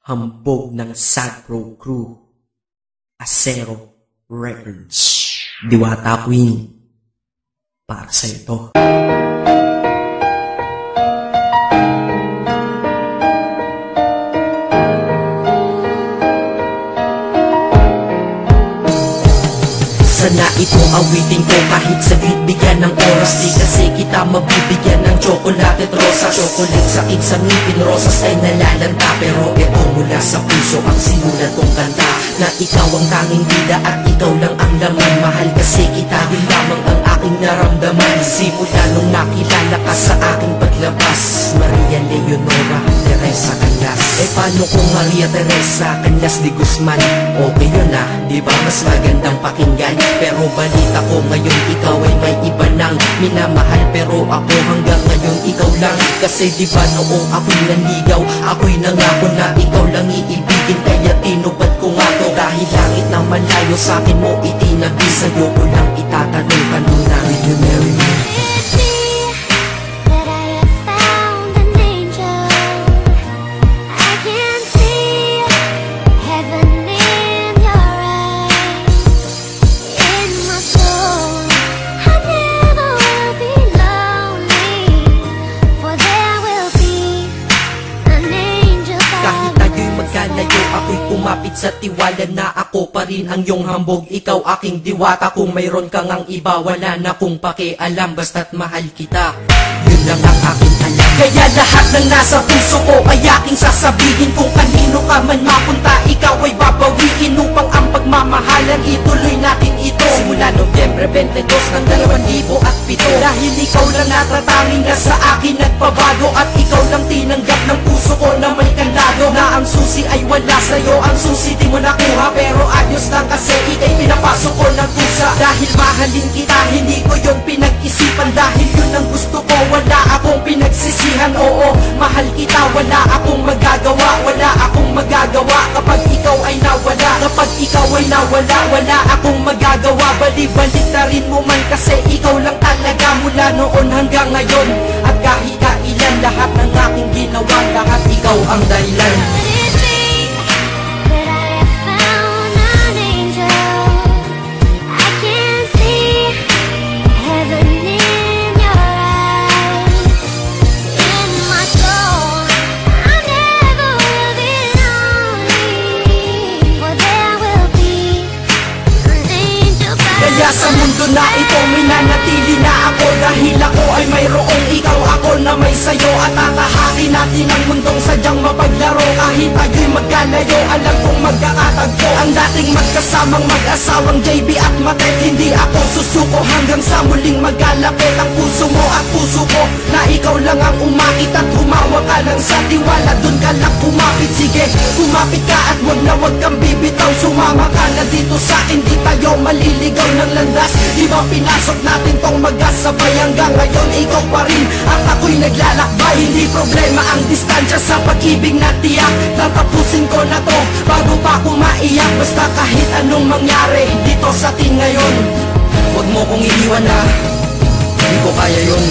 Hambog ng Sagpro Crew, Acero Records, Diwata Queen, para sa ito. Sana ito awitin ko kahit saglit bigyan ng oras. Di kasi kita mabibigyan ng tsokolate at rosas. Chocolate sakit sa ngipin, rosas ay nalalanta. Pero ito mula sa puso ang sinulat kong kanta, na ikaw ang tanging bida at ikaw lang ang laman. Mahal kasi kita, yun lamang ang aking naramdaman. Simula nung nakilala ka sa aking paglabas, Maria Leonora Teresa Canlas. Eh paano kung Maria Teresa Canlas de Guzman? Okay yun ah, di ba mas magandang pakinggan? Pero balita ko ngayon ikaw ay may iba nang minamahal. Pero ako hanggang ngayon ikaw lang. Kasi di ba noong ako'y nanligaw, ako'y nangako na ikaw lang iibigin. Kaya tinubad ko nga to, dahil langit na malayo sa akin mo itinabi. Sa'yo ko lang itatanong kanina, will you marry me? Ako'y kumapit sa tiwala na ako pa rin ang iyong hambog. Ikaw aking diwata, kung mayroon kang ang iba, wala na kong pakialam, basta't mahal kita. Yun lang ang aking alam. Kaya lahat ng nasa puso ko ay aking sasabihin. Kung kanino ka man mapunta, ikaw ay babawiin, upang ang pagmamahalan ituloy natin ito. Simula Nobyembre 22 ng 2007, dahil ikaw lang natatanging na sa akin nagpabago. At ikaw lang tinanggap ng puso ko na may kandado, na ang susi ay wala sa'yo, ang susi di mo nakuha. Pero ayos lang kasi ika'y pinapasok ko ng kusa. Dahil mahalin kita, hindi ko yun pinag-isipan. Dahil yun ang gusto ko, wala akong pinagsisihan. Oo, mahal kita, wala akong magagawa. Wala akong magagawa kapag ikaw ay nawala. Kapag ikaw ay nawala, wala akong magagawa. Bali-balik na rin mo man kasi ikaw lang talaga, mula noon hanggang ngayon. At kahit kailan, lahat ng aking ginawa, lahat ikaw ang dahilan. Kaya sa mundo na ito, minanatili na ako, dahil ako ay mayroong ikaw, ako na may sayo. At tatahakin natin ang mundong sadyang mapaglaro. Kahit tayo'y magkalayo, alam kong magkakatagpo. Ang dating magkasamang mag-asawang JB at Matet, hindi ako susuko hanggang sa muling magkalapit. Ang puso mo at puso ko, na ikaw lang ang umakit. At humawa ka lang sa tiwala, dun ka lang kumapit. Sige, kumapit ka at wag kang bibitaw. Sumama ka na dito sa akin, di tayo maliligaw ng landas. Di ba pinasok natin tong magkasabay, hanggang ngayon ikaw pa rin at ako'y naglalakbay. Hindi problema ang distansya sa pag-ibig na tiyak. Tatapusin ko na to bago pa ako maiyak. Basta kahit anong mangyari dito sa atin ngayon, huwag mo kong iiwan na. Di ko kaya yun.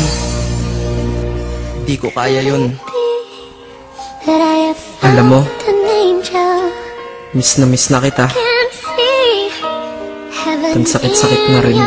Di ko kaya yun. Alam mo, miss na kita. Ang sakit-sakit na rin.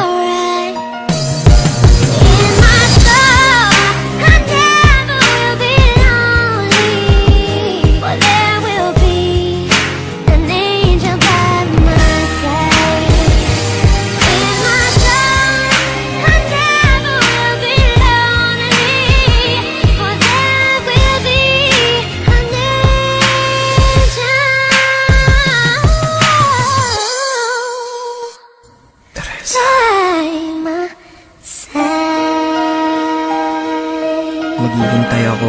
Maghihintay ako.